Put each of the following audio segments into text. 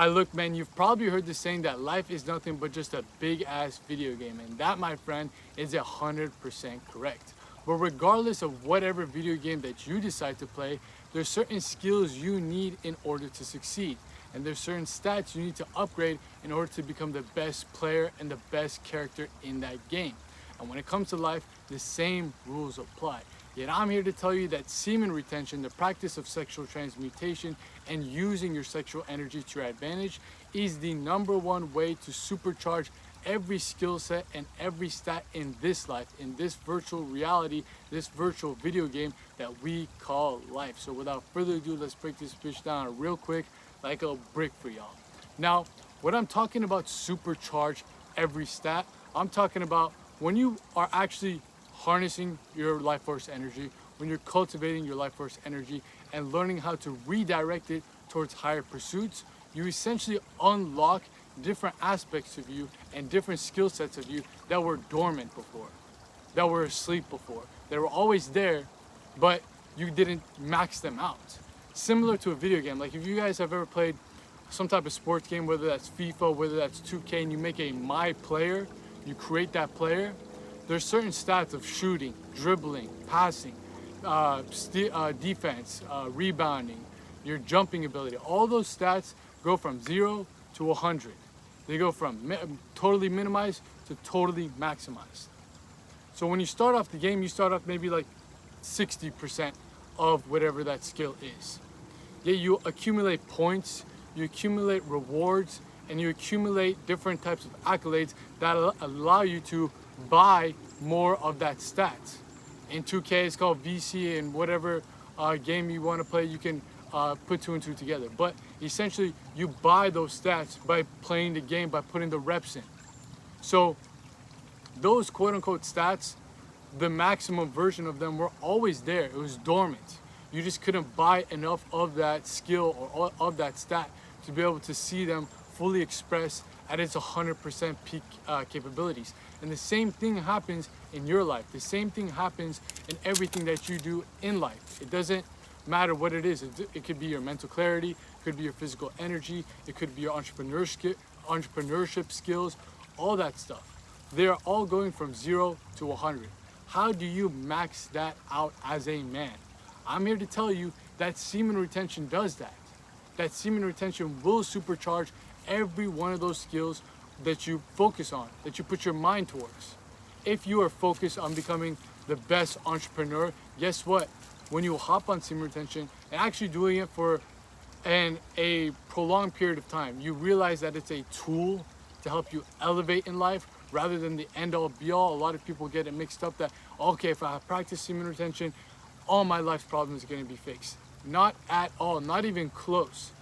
Look, man, you've probably heard the saying that life is nothing but just a big ass video game, and that, my friend, is 100% correct. But regardless of whatever video game that you decide to play, there's certain skills you need in order to succeed, and there's certain stats you need to upgrade in order to become the best player and the best character in that game. And when it comes to life, the same rules apply. Yet I'm here to tell you that semen retention, the practice of sexual transmutation and using your sexual energy to your advantage, is the #1 way to supercharge every skill set and every stat in this life, in this virtual reality, this virtual video game that we call life. So without further ado, let's break this bitch down real quick like a brick for y'all. Now, when I'm talking about supercharge every stat, I'm talking about when you are actually harnessing your life force energy, when you're cultivating your life force energy and learning how to redirect it towards higher pursuits, you essentially unlock different aspects of you and different skill sets of you that were dormant before, that were asleep before. They were always there, but you didn't max them out. Similar to a video game, like if you guys have ever played some type of sports game, whether that's FIFA, whether that's 2K, and you make a my player, you create that player, there's certain stats of shooting, dribbling, passing, defense, rebounding, your jumping ability. All those stats go from 0 to 100. They go from totally minimized to totally maximized. So when you start off the game, you start off maybe like 60% of whatever that skill is. Yet you accumulate points, you accumulate rewards, and you accumulate different types of accolades that allow you to buy more of that stat. In 2K, it's called VC, and whatever game you want to play, you can put 2 and 2 together. But essentially, you buy those stats by playing the game, by putting the reps in. So those quote-unquote stats, the maximum version of them were always there. It was dormant. You just couldn't buy enough of that skill or of that stat to be able to see them fully expressed at its 100% peak capabilities. And the same thing happens in your life. The same thing happens in everything that you do in life. It doesn't matter what it is. It could be your mental clarity, it could be your physical energy, it could be your entrepreneurship skills, all that stuff. They're all going from 0 to 100. How do you max that out as a man? I'm here to tell you that semen retention does that. That semen retention will supercharge every one of those skills that you focus on, that you put your mind towards. If you are focused on becoming the best entrepreneur, guess what? When you hop on semen retention and actually doing it for a prolonged period of time, you realize that it's a tool to help you elevate in life rather than the end-all be-all. A lot of people get it mixed up that, okay, if I practice semen retention, all my life's problems are going to be fixed. Not at all, not even close.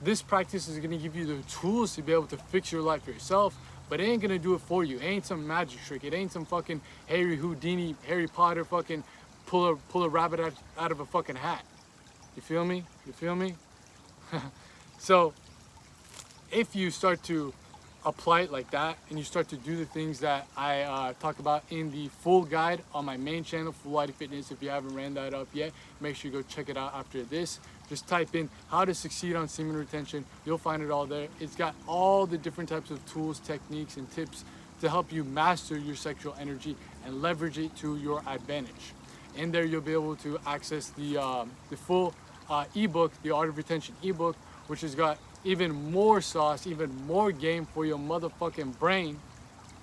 This practice is going to give you the tools to be able to fix your life yourself, but it ain't going to do it for you. It ain't some magic trick. It ain't some fucking Harry Houdini, Harry Potter fucking pull a rabbit out of a fucking hat. You feel me? You feel me? So if you start to apply it like that and you start to do the things that I talk about in the full guide on my main channel, Full Body Fitness, if you haven't ran that up yet, make sure you go check it out after this. Just type in how to succeed on semen retention. You'll find it all there. It's got all the different types of tools, techniques, and tips to help you master your sexual energy and leverage it to your advantage. In there, you'll be able to access the full ebook, the Art of Retention ebook, which has got even more sauce, even more game for your motherfucking brain,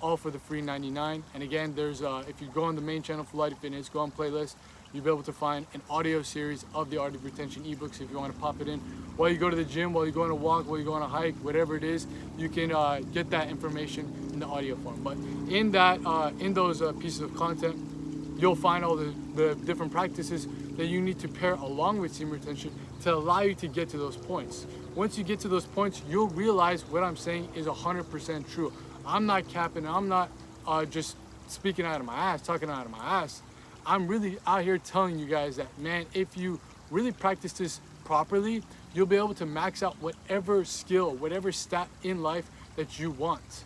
all for the free $99. And again, there's if you go on the main channel, Full Body Fitness, go on playlist, you'll be able to find an audio series of the Art of Retention ebooks if you want to pop it in while you go to the gym, while you go on a walk, while you go on a hike, whatever it is. You can get that information in the audio form. But in that, in those pieces of content, you'll find all the different practices that you need to pair along with semen retention to allow you to get to those points. Once you get to those points, you'll realize what I'm saying is 100% true. I'm not capping. I'm not just speaking out of my ass, talking out of my ass. I'm really out here telling you guys that, man, if you really practice this properly, you'll be able to max out whatever skill, whatever stat in life that you want.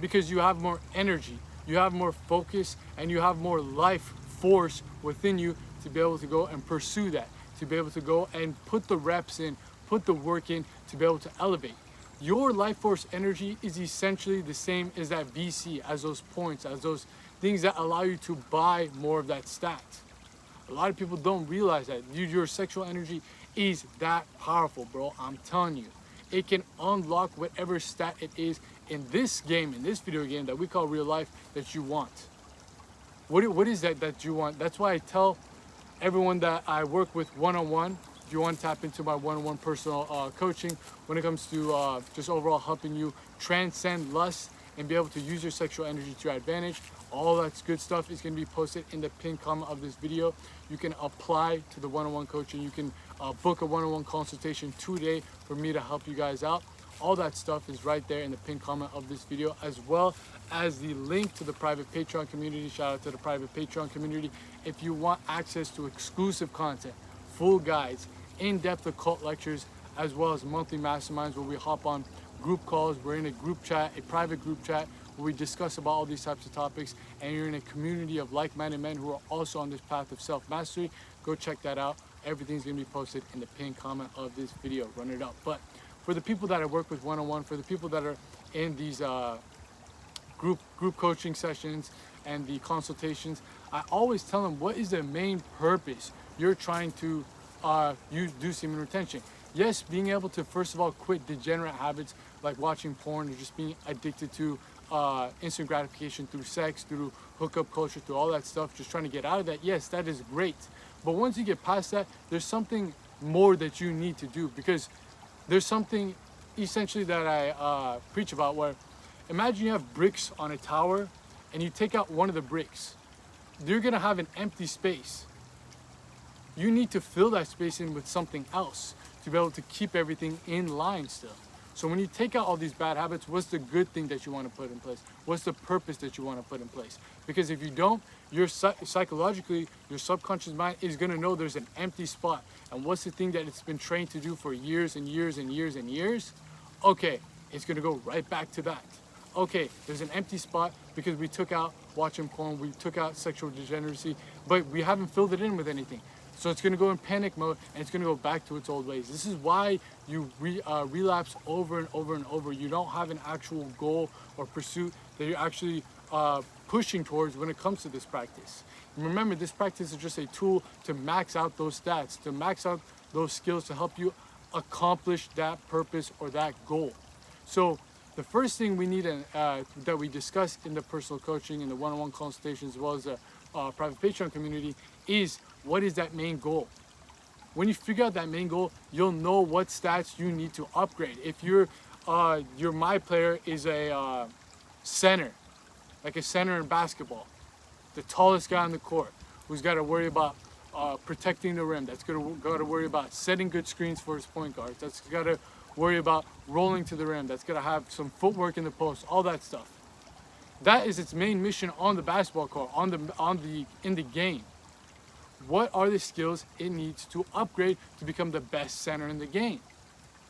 Because you have more energy, you have more focus, and you have more life force within you to be able to go and pursue that, to be able to go and put the reps in, put the work in, to be able to elevate. your life force energy is essentially the same as that VC, as those points, as those things that allow you to buy more of that stat. A lot of people don't realize that your sexual energy is that powerful, bro. I'm telling you, it can unlock whatever stat it is in this game, in this video game that we call real life, that you want. What is that you want? That's why I tell everyone that I work with one-on-one, if you want to tap into my one-on-one personal coaching when it comes to just overall helping you transcend lust and be able to use your sexual energy to your advantage. All that good stuff is going to be posted in the pinned comment of this video. You can apply to the one-on-one coaching. You can book a one-on-one consultation today for me to help you guys out. All that stuff is right there in the pinned comment of this video, as well as the link to the private Patreon community. Shout out to the private Patreon community. If you want access to exclusive content, full guides, in-depth occult lectures, as well as monthly masterminds where we hop on group calls. We're in a group chat, a private group chat, where we discuss about all these types of topics, and you're in a community of like-minded men who are also on this path of self-mastery. Go check that out. Everything's gonna be posted in the pinned comment of this video. Run it up. But for the people that I work with one-on-one, for the people that are in these group coaching sessions and the consultations, I always tell them, what is the main purpose you're trying to do semen retention? Yes, being able to first of all quit degenerate habits like watching porn or just being addicted to instant gratification through sex, through hookup culture, through all that stuff, just trying to get out of that. Yes, that is great. But once you get past that, there's something more that you need to do, because there's something essentially that I preach about, where imagine you have bricks on a tower and you take out one of the bricks. You're gonna have an empty space. You need to fill that space in with something else to be able to keep everything in line still. So when you take out all these bad habits, what's the good thing that you want to put in place? What's the purpose that you want to put in place? Because if you don't, your psychologically, your subconscious mind is going to know there's an empty spot. And what's the thing that it's been trained to do for years and years and years and years? Okay, it's going to go right back to that. Okay, there's an empty spot because we took out watching porn, we took out sexual degeneracy, but we haven't filled it in with anything. So it's going to go in panic mode, and it's going to go back to its old ways. This is why you relapse over and over and over. You don't have an actual goal or pursuit that you're actually pushing towards when it comes to this practice. And remember, this practice is just a tool to max out those stats, to max out those skills, to help you accomplish that purpose or that goal. So the first thing we need that we discuss in the personal coaching and the one-on-one consultations, as well as the private Patreon community, is what is that main goal? When you figure out that main goal, you'll know what stats you need to upgrade. If your my player is a center, like a center in basketball, the tallest guy on the court, who's got to worry about protecting the rim, that's got to worry about setting good screens for his point guards, that's got to worry about rolling to the rim, that's got to have some footwork in the post, all that stuff. That is its main mission on the basketball court, in the game. What are the skills it needs to upgrade to become the best center in the game?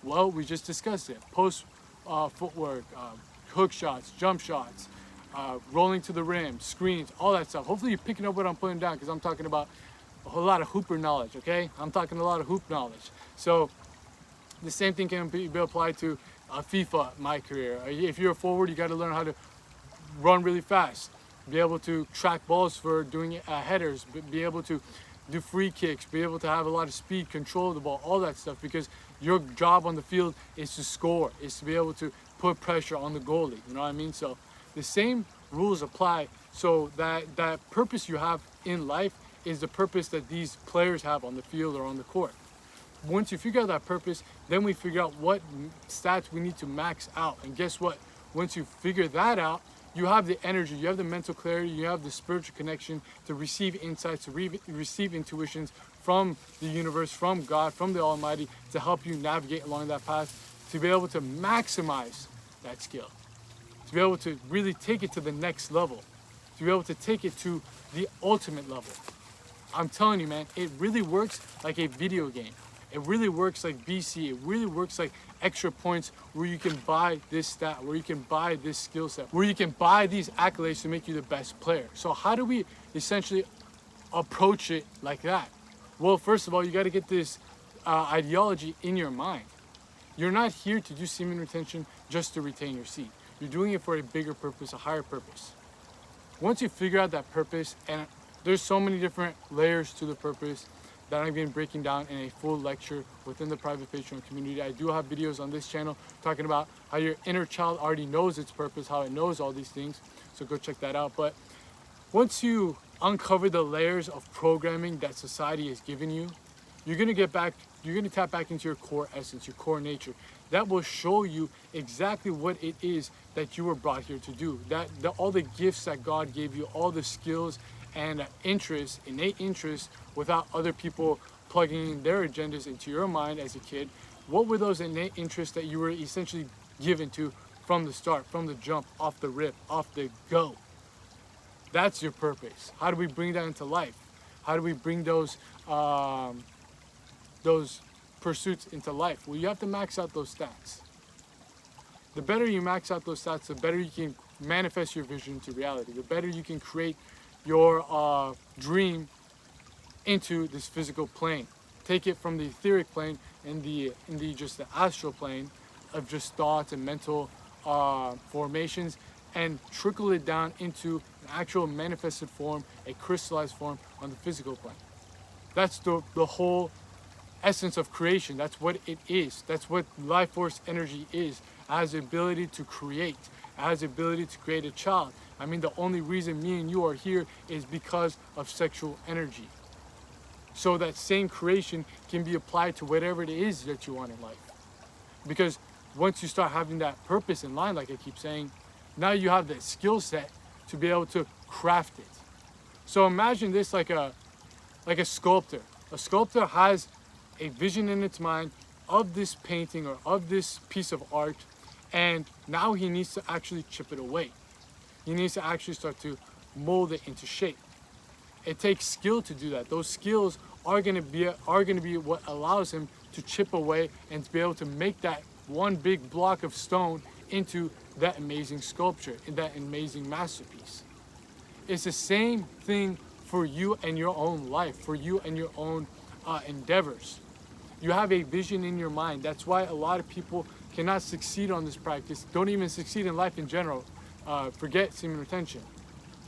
Well, we just discussed it. Post footwork, hook shots, jump shots, rolling to the rim, screens, all that stuff. Hopefully you're picking up what I'm putting down, because I'm talking about a whole lot of hooper knowledge, okay? I'm talking a lot of hoop knowledge. So the same thing can be applied to FIFA, my career. If you're a forward, you got to learn how to run really fast, be able to track balls for doing headers, be able to do free kicks, be able to have a lot of speed, control the ball, all that stuff, because your job on the field is to score, is to be able to put pressure on the goalie, you know what I mean? So the same rules apply, so that purpose you have in life is the purpose that these players have on the field or on the court. Once you figure out that purpose, then we figure out what stats we need to max out. And guess what? Once you figure that out, you have the energy, you have the mental clarity, you have the spiritual connection to receive insights, to receive intuitions from the universe, from God, from the Almighty, to help you navigate along that path, to be able to maximize that skill, to be able to really take it to the next level, to be able to take it to the ultimate level. I'm telling you, man, it really works like a video game. It really works like BC. It really works like extra points, where you can buy this stat, where you can buy this skill set, where you can buy these accolades to make you the best player. So how do we essentially approach it like that? Well, first of all, you got to get this ideology in your mind. You're not here to do semen retention just to retain your seed. You're doing it for a bigger purpose, a higher purpose. Once you figure out that purpose, and there's so many different layers to the purpose that I'm going to be breaking down in a full lecture within the private Patreon community. I do have videos on this channel talking about how your inner child already knows its purpose, how it knows all these things. So go check that out. But once you uncover the layers of programming that society has given you, you're going to tap back into your core essence, your core nature. That will show you exactly what it is that you were brought here to do. All the gifts that God gave you, all the skills and innate interest, without other people plugging in their agendas into your mind as a kid. What were those innate interests that you were essentially given to from the start, from the jump, off the rip, off the go? That's your purpose. How do we bring that into life? How do we bring those pursuits into life? Well, you have to max out those stats. The better you max out those stats, the better you can manifest your vision into reality. The better you can create your dream into this physical plane. Take it from the etheric plane and the astral plane of just thoughts and mental formations, and trickle it down into an actual manifested form, a crystallized form on the physical plane. That's the whole essence of creation. That's what it is. That's what life force energy is. It has the ability to create. It has the ability to create a child. I mean, the only reason me and you are here is because of sexual energy. So that same creation can be applied to whatever it is that you want in life. Because once you start having that purpose in line, like I keep saying, now you have the skill set to be able to craft it. So imagine this like a sculptor. A sculptor has a vision in its mind of this painting or of this piece of art, and now he needs to actually chip it away. He needs to actually start to mold it into shape. It takes skill to do that. Those skills are going to be what allows him to chip away and to be able to make that one big block of stone into that amazing sculpture, in that amazing masterpiece. It's the same thing for you and your own life, for you and your own endeavors. You have a vision in your mind. That's why a lot of people cannot succeed on this practice, don't even succeed in life in general. Forget semen retention.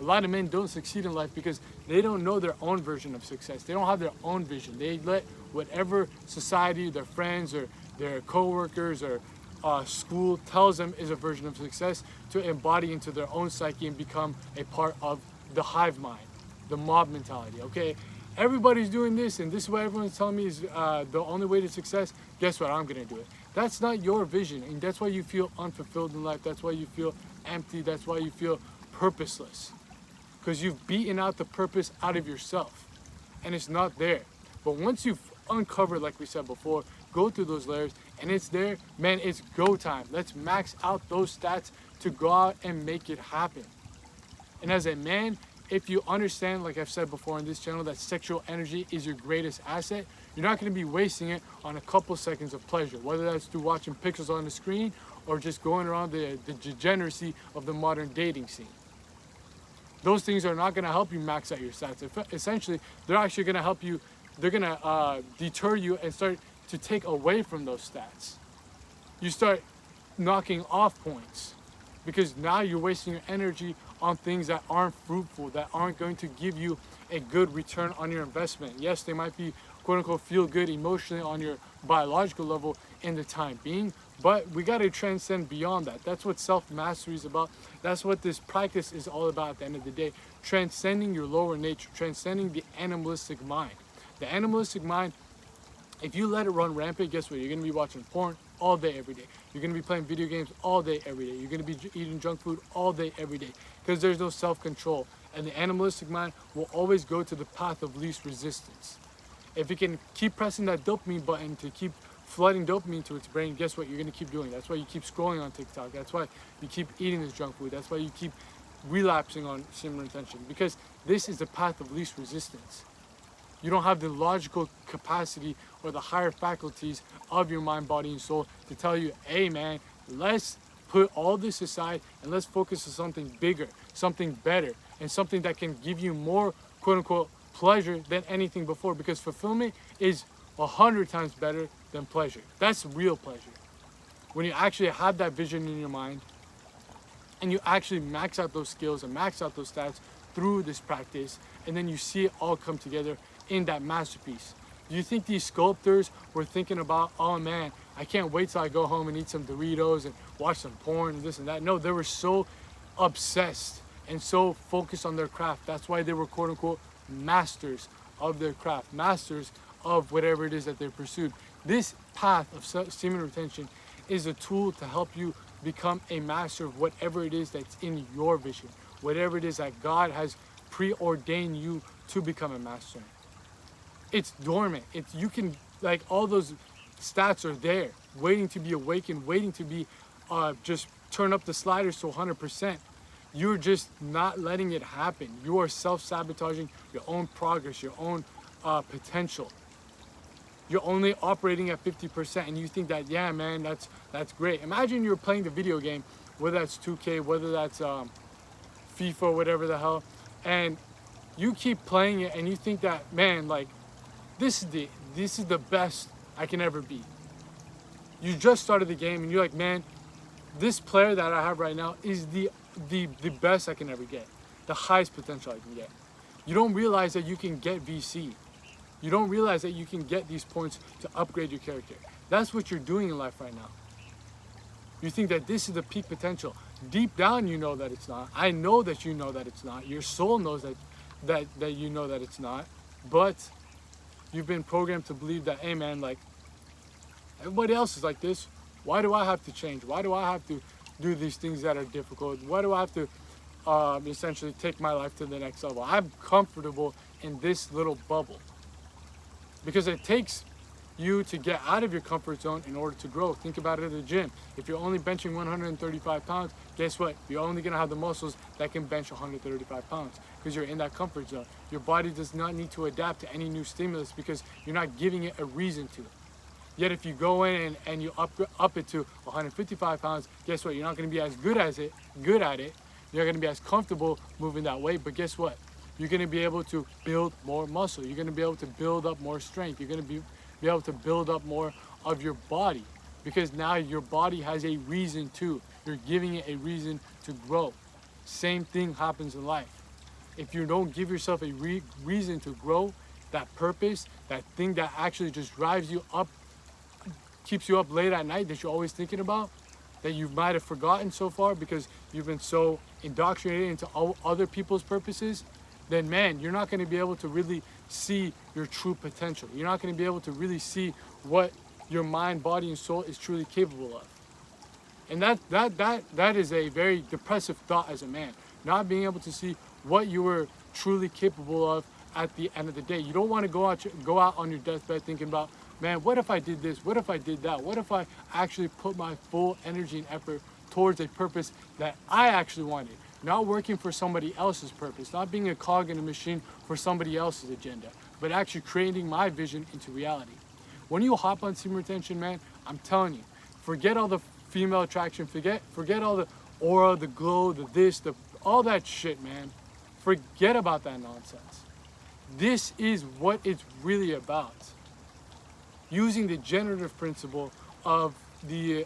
A lot of men don't succeed in life because they don't know their own version of success. They don't have their own vision. They let whatever society, their friends, or their co-workers, or school tells them is a version of success to embody into their own psyche and become a part of the hive mind, the mob mentality, okay? Everybody's doing this, and this is what everyone's telling me is the only way to success. Guess what? I'm gonna do it. That's not your vision, and that's why you feel unfulfilled in life. That's why you feel empty. That's why you feel purposeless, because you've beaten out the purpose out of yourself, and it's not there. But once you've uncovered, like we said before, go through those layers, and it's there, man, it's go time. Let's max out those stats to go out and make it happen. And as a man, if you understand, like I've said before on this channel, that sexual energy is your greatest asset, you're not going to be wasting it on a couple seconds of pleasure, whether that's through watching pixels on the screen or just going around the degeneracy of the modern dating scene. Those things are not going to help you max out your stats. Essentially, they're actually going to help you, they're going to deter you and start to take away from those stats. You start knocking off points because now you're wasting your energy on things that aren't fruitful, that aren't going to give you a good return on your investment. Yes, they might be quote unquote feel good emotionally on your biological level in the time being, but we got to transcend beyond that. That's what self-mastery is about. That's what this practice is all about at the end of the day. Transcending your lower nature, transcending the animalistic mind. The animalistic mind, if you let it run rampant, guess what? You're going to be watching porn all day, every day. You're going to be playing video games all day, every day. You're going to be eating junk food all day, every day, because there's no self-control. And the animalistic mind will always go to the path of least resistance. If it can keep pressing that dopamine button to keep flooding dopamine to its brain, guess what? You're going to keep doing. That's why you keep scrolling on TikTok. That's why you keep eating this junk food. That's why you keep relapsing on semen retention, because this is the path of least resistance. You don't have the logical capacity or the higher faculties of your mind, body, and soul to tell you, hey man, let's put all this aside and let's focus on something bigger, something better, and something that can give you more quote unquote pleasure than anything before, because fulfillment is 100 times better than pleasure. That's real pleasure. when you actually have that vision in your mind and you actually max out those skills and max out those stats through this practice, and then you see it all come together in that masterpiece. Do you think these sculptors were thinking about, oh man, I can't wait till I go home and eat some Doritos and watch some porn and this and that? No, they were so obsessed and so focused on their craft. That's why they were quote unquote masters of their craft, masters of whatever it is that they pursued. This path of semen retention is a tool to help you become a master of whatever it is that's in your vision, whatever it is that God has preordained you to become a master. It's dormant. You can, like, all those stats are there, waiting to be awakened, waiting to be just turn up the sliders to 100%. You're just not letting it happen. You are self-sabotaging your own progress, your own potential. You're only operating at 50%, and you think that, yeah, man, that's great. Imagine you're playing the video game, whether that's 2K, whether that's FIFA, whatever the hell, and you keep playing it, and you think that, man, like, this is the best I can ever be. You just started the game, and you're like, man, this player that I have right now is the best I can ever get, the highest potential I can get. You don't realize that you can get VC. You don't realize that you can get these points to upgrade your character. That's what you're doing in life right now. You think that this is the peak potential. Deep down, you know that it's not. I know that you know that it's not. Your soul knows that you know that it's not. But you've been programmed to believe that, hey man, like, everybody else is like this. Why do I have to change? Why do I have to do these things that are difficult? Why do I have to essentially take my life to the next level? I'm comfortable in this little bubble. Because it takes you to get out of your comfort zone in order to grow. Think about it at the gym. If you're only benching 135 pounds, guess what? You're only gonna have the muscles that can bench 135 pounds because you're in that comfort zone. Your body does not need to adapt to any new stimulus because you're not giving it a reason to. Yet if you go in and you up it to 155 pounds, guess what? You're not gonna be as good at it. You're not gonna be as comfortable moving that weight, but guess what? You're going to be able to build more muscle. You're going to be able to build up more strength. You're going to be able to build up more of your body because now your body has a reason to. You're giving it a reason to grow. Same thing happens in life. If you don't give yourself a reason to grow, that purpose, that thing that actually just drives you up, keeps you up late at night that you're always thinking about, that you might have forgotten so far because you've been so indoctrinated into all other people's purposes, then man, you're not going to be able to really see your true potential. You're not going to be able to really see what your mind, body, and soul is truly capable of. And that is a very depressive thought as a man, not being able to see what you were truly capable of at the end of the day. You don't want to go out on your deathbed thinking about, man, what if I did this? What if I did that? What if I actually put my full energy and effort towards a purpose that I actually wanted? Not working for somebody else's purpose, not being a cog in a machine for somebody else's agenda, but actually creating my vision into reality. When you hop on semen retention, man, I'm telling you, forget all the female attraction, forget all the aura, the glow, the this, all that shit, man. Forget about that nonsense. This is what it's really about. Using the generative principle of your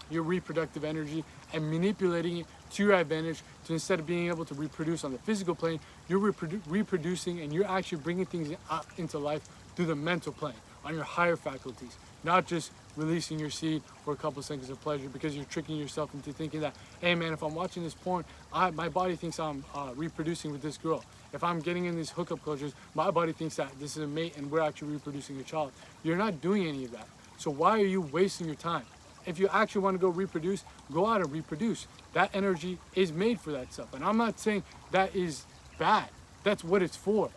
reproductive energy and manipulating it to your advantage, to instead of being able to reproduce on the physical plane, you're reproducing and you're actually bringing things out into life through the mental plane, on your higher faculties, not just releasing your seed for a couple seconds of pleasure because you're tricking yourself into thinking that, hey man, if I'm watching this porn, my body thinks I'm reproducing with this girl. If I'm getting in these hookup cultures, my body thinks that this is a mate and we're actually reproducing a child. You're not doing any of that. So why are you wasting your time? If you actually want to go reproduce, go out and reproduce. That energy is made for that stuff. And I'm not saying that is bad. That's what it's for.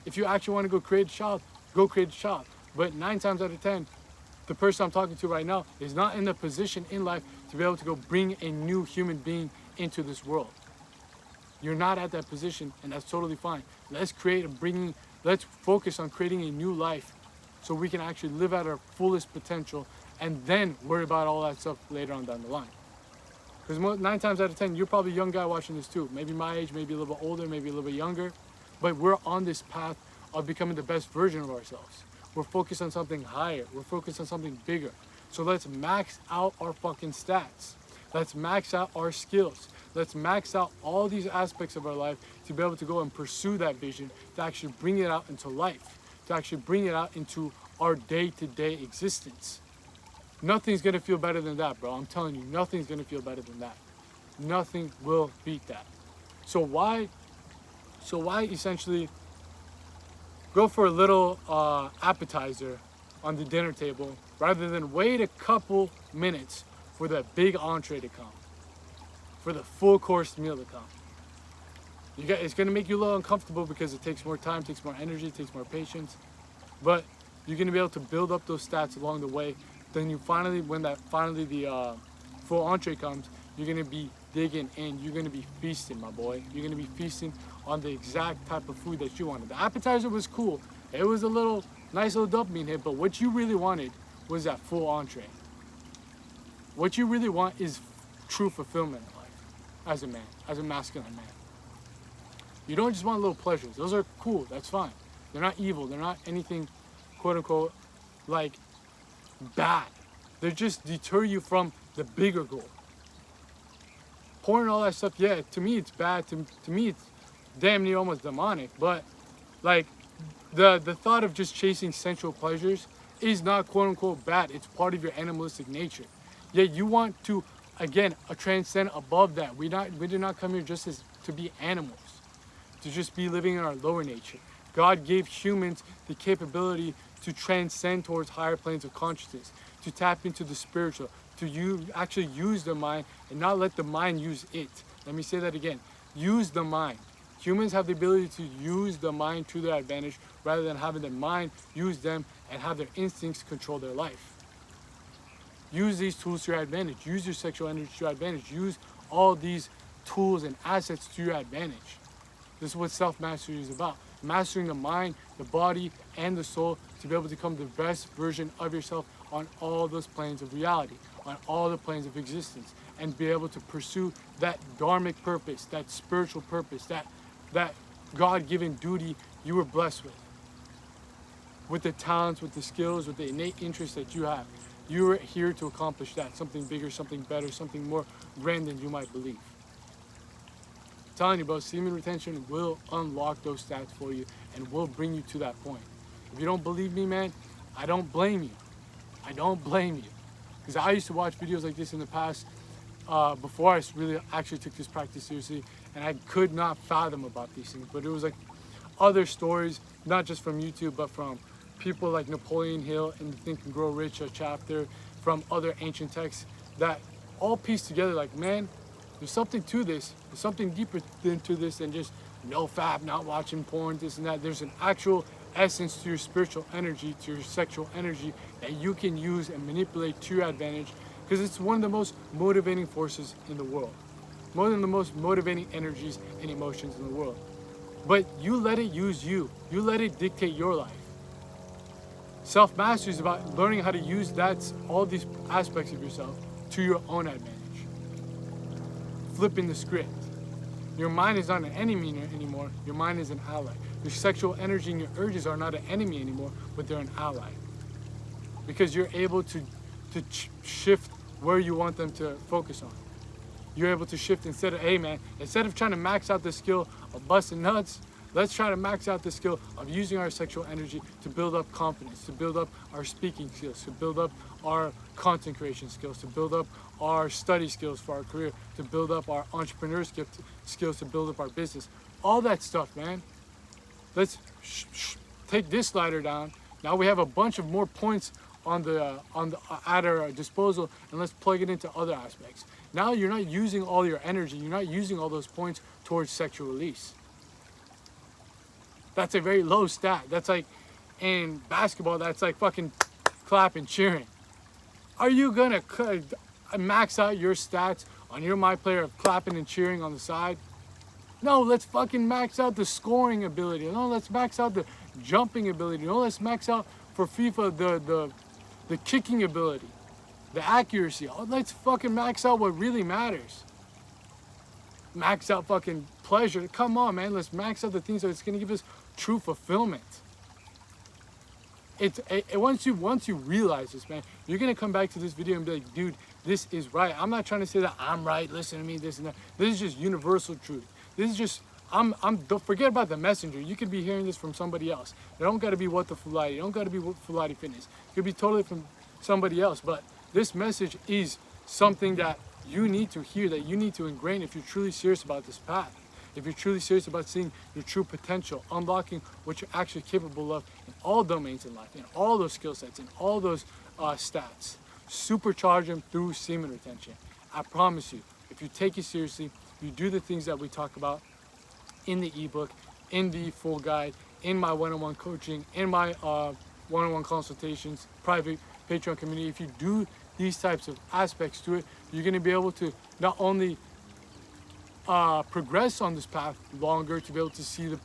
If you actually want to go create a child, go create a child. But 9 times out of 10, the person I'm talking to right now is not in the position in life to be able to go bring a new human being into this world. You're not at that position, and that's totally fine. Let's focus on creating a new life so we can actually live at our fullest potential and then worry about all that stuff later on down the line. Because 9 times out of 10, you're probably a young guy watching this too. Maybe my age, maybe a little bit older, maybe a little bit younger. But we're on this path of becoming the best version of ourselves. We're focused on something higher. We're focused on something bigger. So let's max out our fucking stats. Let's max out our skills. Let's max out all these aspects of our life to be able to go and pursue that vision, to actually bring it out into life, to actually bring it out into our day-to-day existence. Nothing's gonna feel better than that, bro. I'm telling you, nothing's gonna feel better than that. Nothing will beat that. So why essentially go for a little appetizer on the dinner table rather than wait a couple minutes for that big entree to come, for the full course meal to come. It's gonna make you a little uncomfortable because it takes more time, takes more energy, takes more patience, but you're gonna be able to build up those stats along the way. Then when the full entree comes, you're gonna be digging in. You're gonna be feasting, my boy. You're gonna be feasting on the exact type of food that you wanted. The appetizer was cool. It was a nice little dopamine hit, but what you really wanted was that full entree. What you really want is true fulfillment in life as a man, as a masculine man. You don't just want little pleasures. Those are cool, that's fine. They're not evil, they're not anything, quote unquote, like bad. They just deter you from the bigger goal. Porn and all that stuff, yeah, to me it's bad. To me it's damn near almost demonic. But like the thought of just chasing sensual pleasures is not quote unquote bad. It's part of your animalistic nature. Yet you want to, again, transcend above that. We did not come here just to be animals, to just be living in our lower nature. God gave humans the capability to transcend towards higher planes of consciousness, to tap into the spiritual, to actually use the mind and not let the mind use it. Let me say that again. Use the mind. Humans have the ability to use the mind to their advantage rather than having the mind use them and have their instincts control their life. Use these tools to your advantage. Use your sexual energy to your advantage. Use all these tools and assets to your advantage. This is what self-mastery is about. Mastering the mind, the body, and the soul to be able to become the best version of yourself on all those planes of reality, on all the planes of existence, and be able to pursue that dharmic purpose, that spiritual purpose, that God-given duty you were blessed with the talents, with the skills, with the innate interests that you have. You are here to accomplish that, something bigger, something better, something more grand than you might believe. I'm telling you, bro, semen retention will unlock those stats for you and will bring you to that point. If you don't believe me, man, I don't blame you. I don't blame you. Because I used to watch videos like this in the past before I really actually took this practice seriously, and I could not fathom about these things. But it was like other stories, not just from YouTube, but from people like Napoleon Hill in the Think and Grow Rich chapter, from other ancient texts that all piece together like, man, there's something to this. There's something deeper into this than just no fap, not watching porn, this and that. There's an actual essence to your spiritual energy, to your sexual energy that you can use and manipulate to your advantage, because it's one of the most motivating forces in the world. One of the most motivating energies and emotions in the world. But you let it use you. You let it dictate your life. Self-mastery is about learning how to use all these aspects of yourself to your own advantage. Flipping the script. Your mind is not an enemy anymore. Your mind is an ally. Your sexual energy and your urges are not an enemy anymore, but they're an ally. Because you're able to shift where you want them to focus on. You're able to shift instead of trying to max out the skill of busting nuts, let's try to max out the skill of using our sexual energy to build up confidence, to build up our speaking skills, to build up our content creation skills, to build up our study skills for our career, to build up our entrepreneur skills, to build up our business. All that stuff, man. Let's take this slider down. Now we have a bunch of more points at our disposal, and let's plug it into other aspects. Now you're not using all your energy. You're not using all those points towards sexual release. That's a very low stat. That's like in basketball, that's like fucking clapping, cheering. Are you gonna max out your stats on your my player of clapping and cheering on the side? No, let's fucking max out the scoring ability. No, let's max out the jumping ability. No, let's max out for FIFA the kicking ability, the accuracy. Oh, let's fucking max out what really matters. Max out fucking pleasure. Come on, man. Let's max out the things that's gonna give us true fulfillment. once you realize this, man, you're gonna come back to this video and be like, dude, this is right. I'm not trying to say that I'm right, listen to me, this and that. This is just universal truth. This is just, don't forget about the messenger. You could be hearing this from somebody else. It don't gotta be What the Fulati. It don't gotta be Fulati Fitness. It could be totally from somebody else. But this message is something that you need to hear, that you need to ingrain if you're truly serious about this path. If you're truly serious about seeing your true potential, unlocking what you're actually capable of in all domains in life, in all those skill sets, in all those stats, supercharge them through semen retention. I promise you, if you take it seriously, you do the things that we talk about in the ebook, in the full guide, in my one-on-one coaching, in my one-on-one consultations, private Patreon community. If you do these types of aspects to it, you're going to be able to not only progress on this path longer, to be able to see the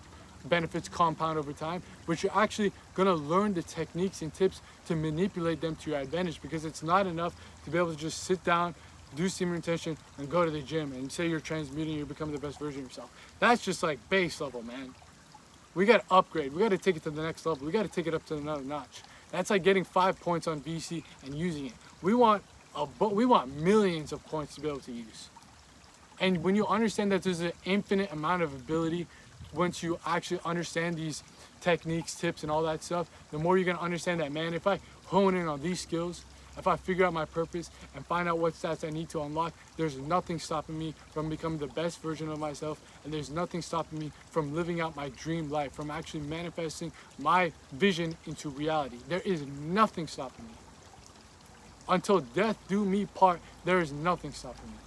benefits compound over time, but you're actually going to learn the techniques and tips to manipulate them to your advantage, because it's not enough to be able to just sit down, do semen retention, and go to the gym and say you're transmuting, you're becoming the best version of yourself. That's just like base level, man. We got to upgrade. We got to take it to the next level. We got to take it up to another notch. That's like getting 5 points on VC and using it. We want millions of points to be able to use. And when you understand that there's an infinite amount of ability, once you actually understand these techniques, tips, and all that stuff, the more you're going to understand that, man, if I hone in on these skills, if I figure out my purpose and find out what stats I need to unlock, there's nothing stopping me from becoming the best version of myself, and there's nothing stopping me from living out my dream life, from actually manifesting my vision into reality. There is nothing stopping me. Until death do me part, there is nothing stopping me.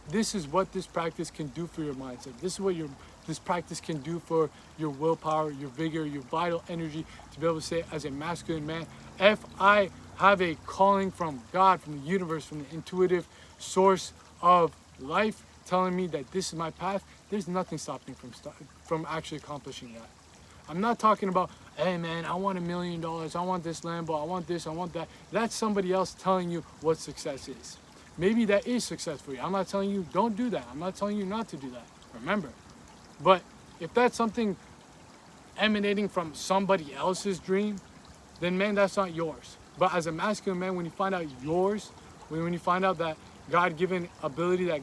This is what this practice can do for your mindset. This is what this practice can do for your willpower, your vigor, your vital energy, to be able to say, as a masculine man, if I have a calling from God, from the universe, from the intuitive source of life, telling me that this is my path, there's nothing stopping me from actually accomplishing that. I'm not talking about, hey man, I want $1 million, I want this Lambo, I want this, I want that. That's somebody else telling you what success is. Maybe that is success for you. I'm not telling you don't do that. I'm not telling you not to do that. Remember. But if that's something emanating from somebody else's dream, then man, that's not yours. But as a masculine man, when you find out yours, when you find out that God-given ability, that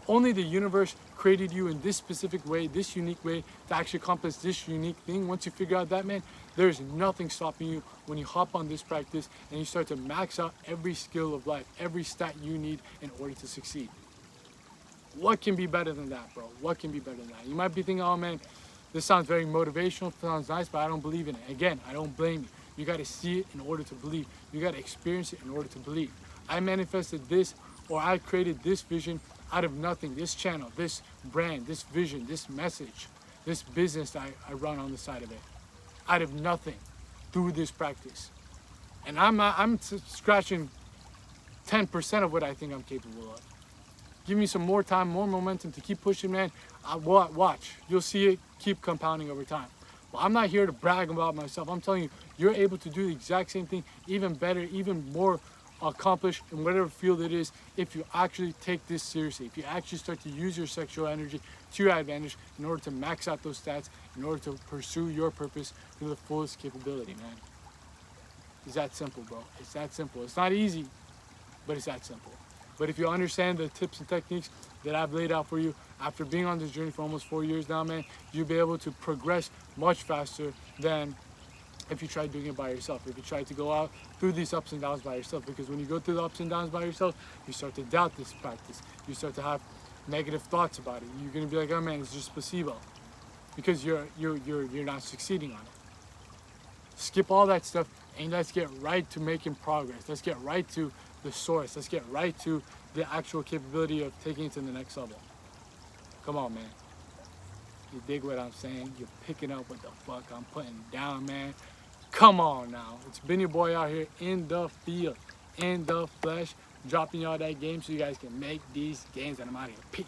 only the universe created you in this specific way, this unique way, to actually accomplish this unique thing, once you figure out that, man, there's nothing stopping you when you hop on this practice and you start to max out every skill of life, every stat you need in order to succeed. What can be better than that, bro? What can be better than that? You might be thinking, oh man, this sounds very motivational, sounds nice, but I don't believe in it. Again, I don't blame you. You got to see it in order to believe. You got to experience it in order to believe. I manifested this, or I created this vision out of nothing. This channel, this brand, this vision, this message, this business that I run on the side of it, out of nothing, through this practice. And I'm scratching 10% of what I think I'm capable of. Give me some more time, more momentum to keep pushing, man. Watch. You'll see it keep compounding over time. Well, I'm not here to brag about myself. I'm telling you, you're able to do the exact same thing, even better, even more accomplished in whatever field it is, if you actually take this seriously, if you actually start to use your sexual energy to your advantage in order to max out those stats, in order to pursue your purpose to the fullest capability, man. It's that simple, bro. It's that simple. It's not easy, but it's that simple. But if you understand the tips and techniques that I've laid out for you, after being on this journey for almost 4 years now, man, you'll be able to progress much faster than if you try doing it by yourself, if you try to go out through these ups and downs by yourself. Because when you go through the ups and downs by yourself, you start to doubt this practice. You start to have negative thoughts about it. You're gonna be like, oh man, it's just placebo, because you're not succeeding on it. Skip all that stuff and let's get right to making progress. Let's get right to the source. Let's get right to the actual capability of taking it to the next level. Come on, man. You dig what I'm saying? You're picking up what the fuck I'm putting down, man. Come on now. It's been your boy out here in the field, in the flesh, dropping y'all that game so you guys can make these games, and I'm out of here. Peace.